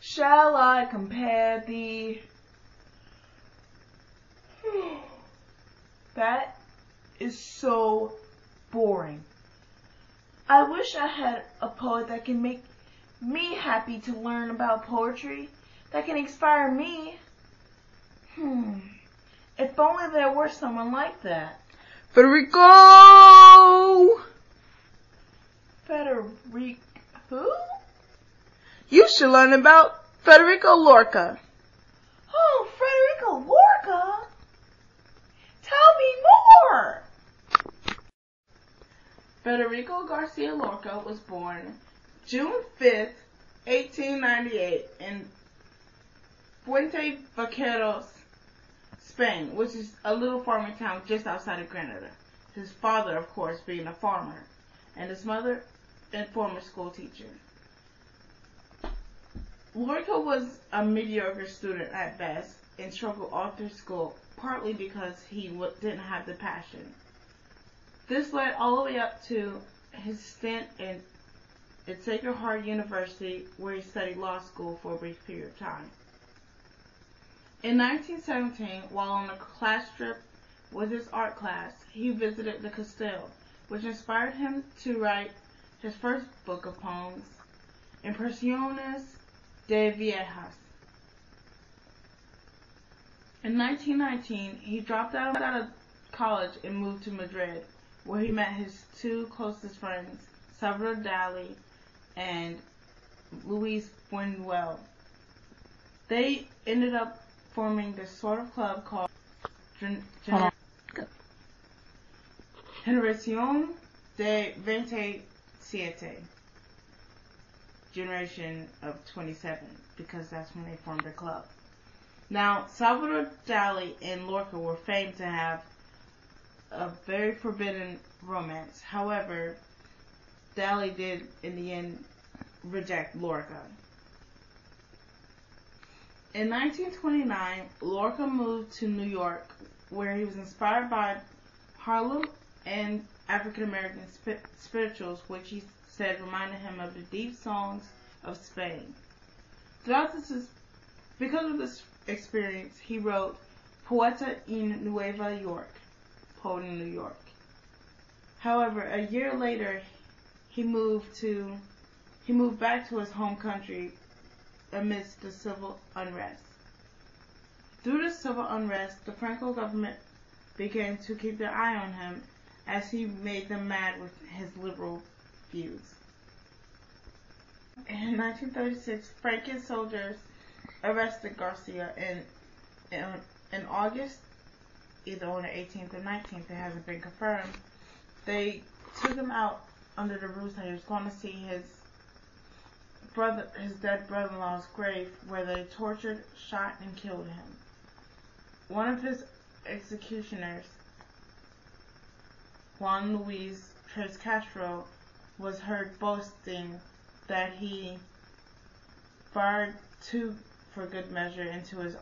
Shall I compare thee? That is so boring. I wish I had a poet that can make me happy to learn about poetry, that can inspire me. If only there were someone like that. Federico! Who? You should learn about Federico Lorca. Oh, Federico Lorca? Tell me more! Federico Garcia Lorca was born June 5th, 1898 in Fuente Vaqueros, Spain, which is a little farming town just outside of Granada. His father, of course, being a farmer, and his mother a former school teacher. Lorca was a mediocre student at best and struggled all through school, partly because he didn't have the passion. This led all the way up to his stint at Sacred Heart University, where he studied law school for a brief period of time. In 1917, while on a class trip with his art class, he visited the Castile, which inspired him to write his first book of poems, Impresiones de Viejas. In 1919, he dropped out of college and moved to Madrid, where he met his two closest friends, Salvador Dali and Luis Buñuel. They ended up forming this sort of club called Generación de 27, generation of 27, because that's when they formed the club. Now, Salvador Dali and Lorca were famed to have a very forbidden romance. However, Dali did, in the end, reject Lorca. In 1929, Lorca moved to New York, where he was inspired by Harlem and African American spirituals, which he said reminded him of the deep songs of Spain. Because of this experience, he wrote Poeta en Nueva York, Poet in New York. However, a year later, he moved back to his home country amidst the civil unrest. Through the civil unrest, the Franco government began to keep their eye on him as he made them mad with his liberal views. In 1936, Franco soldiers arrested Garcia in August, either on the 18th or 19th, it hasn't been confirmed. They took him out under the ruse that he was going to see his dead brother-in-law's grave, where they tortured, shot, and killed him. One of his executioners, Juan Luis Tres Castro, was heard boasting that he fired two for good measure into his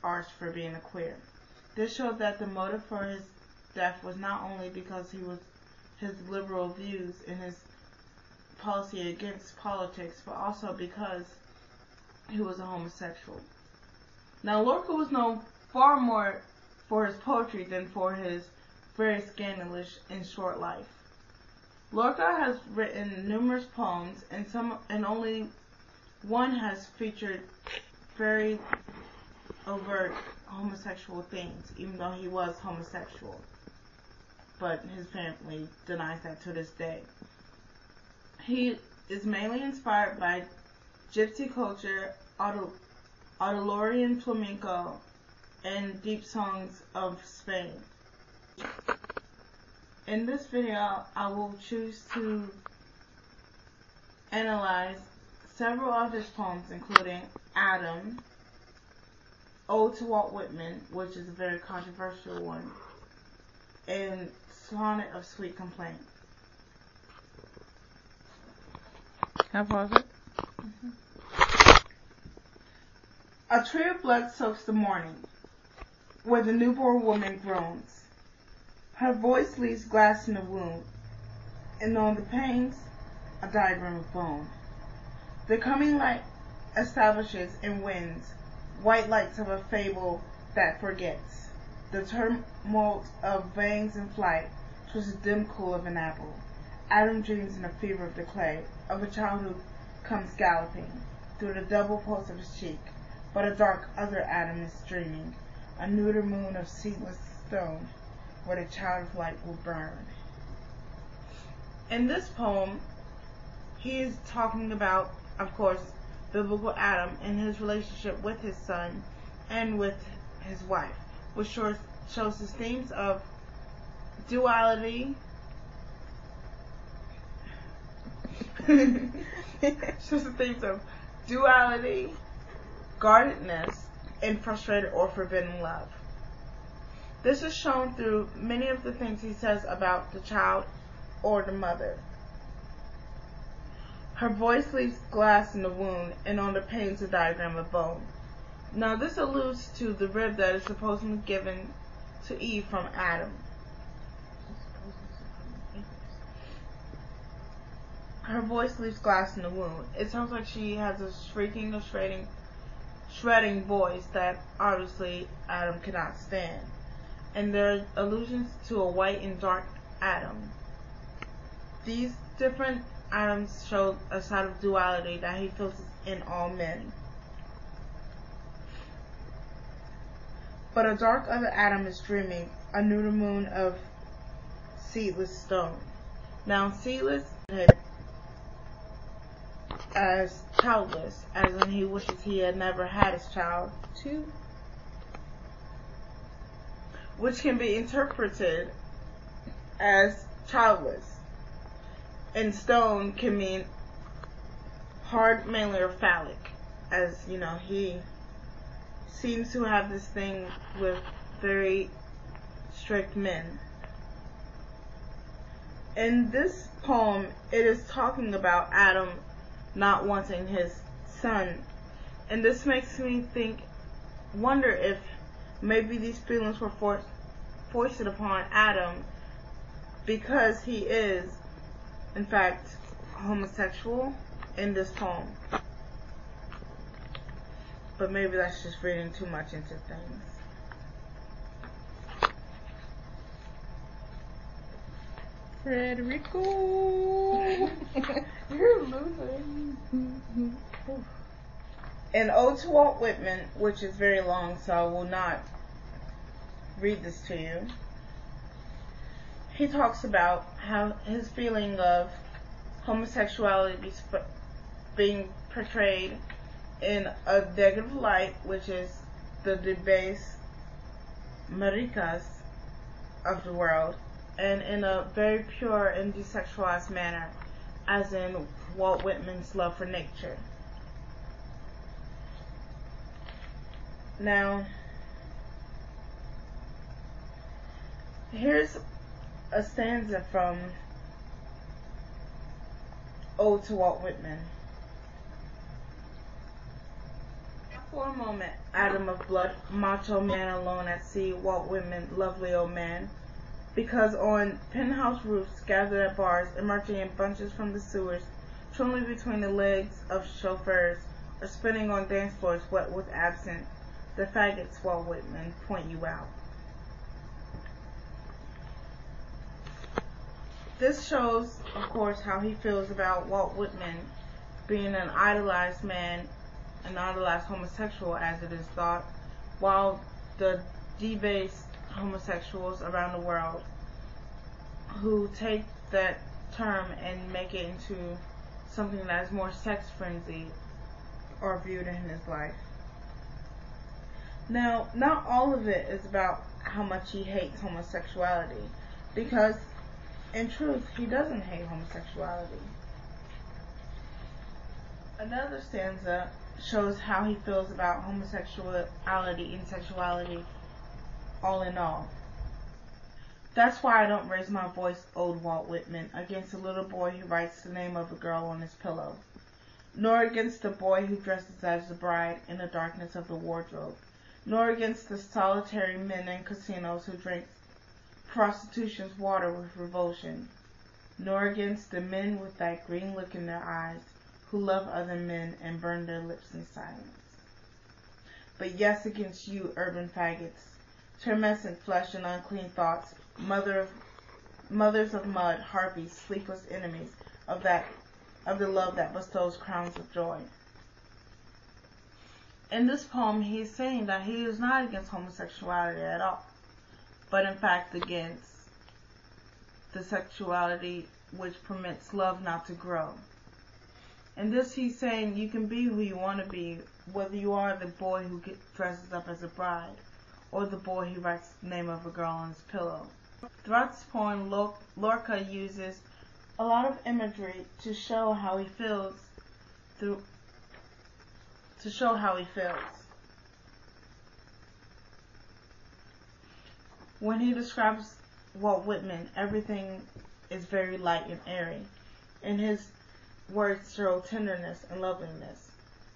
arch for being a queer. This showed that the motive for his death was not only because his liberal views and his policy against politics, but also because he was a homosexual. Now, Lorca was known far more for his poetry than for his very scandalous and short life. Lorca has written numerous poems, and only one has featured very overt homosexual themes, even though he was homosexual. But his family denies that to this day. He is mainly inspired by gypsy culture, Adalorian flamenco, and deep songs of Spain. In this video, I will choose to analyze several of his poems, including Adam, Ode to Walt Whitman, which is a very controversial one, and Sonnet of Sweet Complaint. Can I pause it? A tree of blood soaks the morning, where the newborn woman groans. Her voice leaves glass in the wound, and on the panes, a diagram of bone. The coming light establishes and wins, white lights of a fable that forgets, the tumult of veins in flight, 'twas the dim cool of an apple. Adam dreams in a fever of the clay, of a child who comes galloping through the double pulse of his cheek, but a dark other Adam is dreaming, a neuter moon of seedless stone, where the child of light will burn. In this poem, he is talking about, of course, biblical Adam and his relationship with his son and with his wife, which shows the themes of duality, guardedness, and frustrated or forbidden love. This is shown through many of the things he says about the child or the mother. Her voice leaves glass in the wound, and on the panes a diagram of bone. Now this alludes to the rib that is supposedly given to Eve from Adam. Her voice leaves glass in the wound. It sounds like she has a shrieking or shredding voice that obviously Adam cannot stand. And there are allusions to a white and dark Adam. These different Adams show a side of duality that he feels in all men. But a dark other Adam is dreaming, a neuter moon of seedless stone. Now seedless as childless, as in he wishes he had never had his child too, which can be interpreted as childless. And stone can mean hard, manly, or phallic, as you know, he seems to have this thing with very strict men. In this poem, it is talking about Adam not wanting his son, and this makes me wonder if maybe these feelings were foisted upon Adam because he is, in fact, homosexual in this poem. But maybe that's just reading too much into things. Federico! You're losing. An ode to Walt Whitman, which is very long, so I will not read this to you. He talks about how his feeling of homosexuality being portrayed in a negative light, which is the debased maricas of the world, and in a very pure and desexualized manner, as in Walt Whitman's love for nature. Now, here's a stanza from Ode to Walt Whitman. For a moment, atom of blood, macho man alone at sea, Walt Whitman, lovely old man. Because on penthouse roofs, gathered at bars, emerging in bunches from the sewers, trembling between the legs of chauffeurs, or spinning on dance floors wet with absinthe, the faggots, Walt Whitman, point you out. This shows, of course, how he feels about Walt Whitman being an idolized man, an idolized homosexual, as it is thought, while the debased homosexuals around the world who take that term and make it into something that is more sex frenzy are viewed in his life. Now, not all of it is about how much he hates homosexuality, because in truth, he doesn't hate homosexuality. Another stanza shows how he feels about homosexuality and sexuality all in all. That's why I don't raise my voice, old Walt Whitman, against a little boy who writes the name of a girl on his pillow, nor against the boy who dresses as the bride in the darkness of the wardrobe, nor against the solitary men in casinos who drink prostitution's water with revulsion, nor against the men with that green look in their eyes who love other men and burn their lips in silence. But yes, against you, urban faggots, tumescent flesh and unclean thoughts, mothers of mud, harpies, sleepless enemies of the love that bestows crowns of joy. In this poem, he's saying that he is not against homosexuality at all, but in fact against the sexuality which permits love not to grow. In this, he's saying you can be who you want to be, whether you are the boy who dresses up as a bride, or the boy who writes the name of a girl on his pillow. Throughout this poem, Lorca uses a lot of imagery to show how he feels When he describes Walt Whitman, everything is very light and airy, and his words show tenderness and loveliness,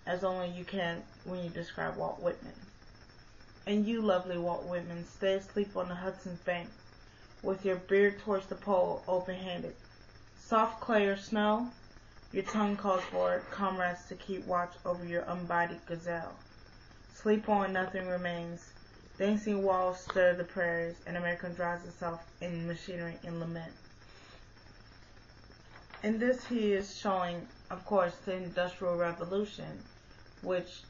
as only you can when you describe Walt Whitman. And you, lovely Walt Whitman, stay asleep on the Hudson's bank, with your beard towards the pole, open-handed. Soft clay or snow, your tongue calls for comrades to keep watch over your unbodied gazelle. Sleep on, nothing remains. Dancing walls stir the prairies, and America dries itself in machinery and lament. In this, he is showing, of course, the Industrial Revolution, which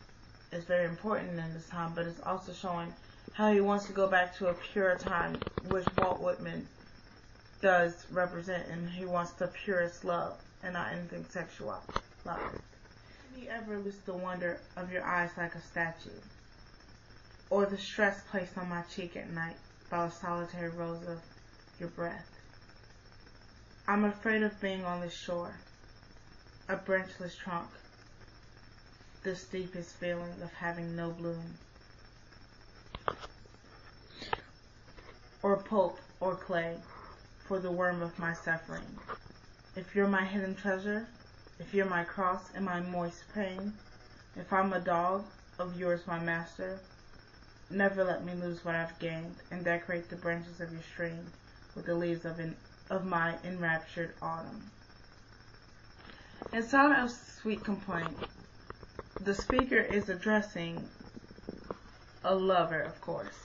is very important in this time, but it's also showing how he wants to go back to a pure time, which Walt Whitman does represent, and he wants the purest love, and not anything sexual love. Did you ever lose the wonder of your eyes like a statue, or the stress placed on my cheek at night by a solitary rose of your breath? I'm afraid of being on the shore, a branchless trunk, this deepest feeling of having no bloom, or pulp or clay for the worm of my suffering. If you're my hidden treasure, if you're my cross and my moist pain, if I'm a dog of yours, my master, never let me lose what I've gained, and decorate the branches of your stream with the leaves of my enraptured autumn. In Sonnet of Sweet Complaint, the speaker is addressing a lover, of course.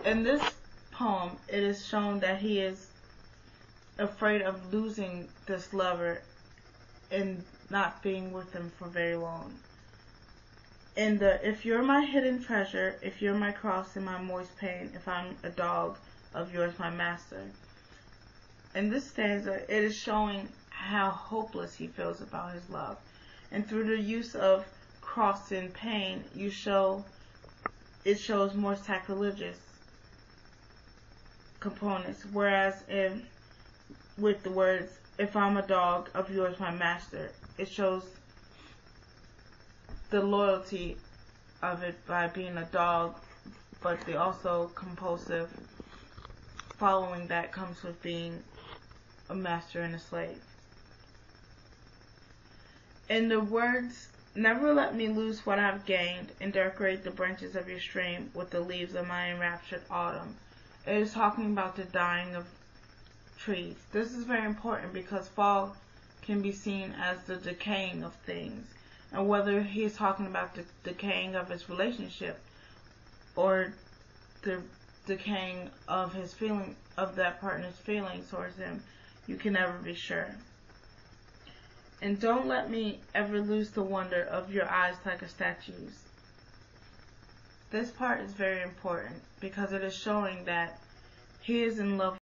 In this poem, it is shown that he is afraid of losing this lover and not being with him for very long. In the, if you're my hidden treasure, if you're my cross and my moist pain, if I'm a dog of yours, my master. In this stanza, it is showing how hopeless he feels about his love. And through the use of cross and pain, it shows more sacrilegious components. Whereas with the words, if I'm a dog of yours, my master, it shows the loyalty of it by being a dog, but the also compulsive following that comes with being a master and a slave. In the words, never let me lose what I've gained, and decorate the branches of your stream with the leaves of my enraptured autumn, it is talking about the dying of trees. This is very important because fall can be seen as the decaying of things, and whether he's talking about the decaying of his relationship or the decaying of his feeling, of that partner's feelings towards him, you can never be sure. And don't let me ever lose the wonder of your eyes like a statue's. This part is very important because it is showing that he is in love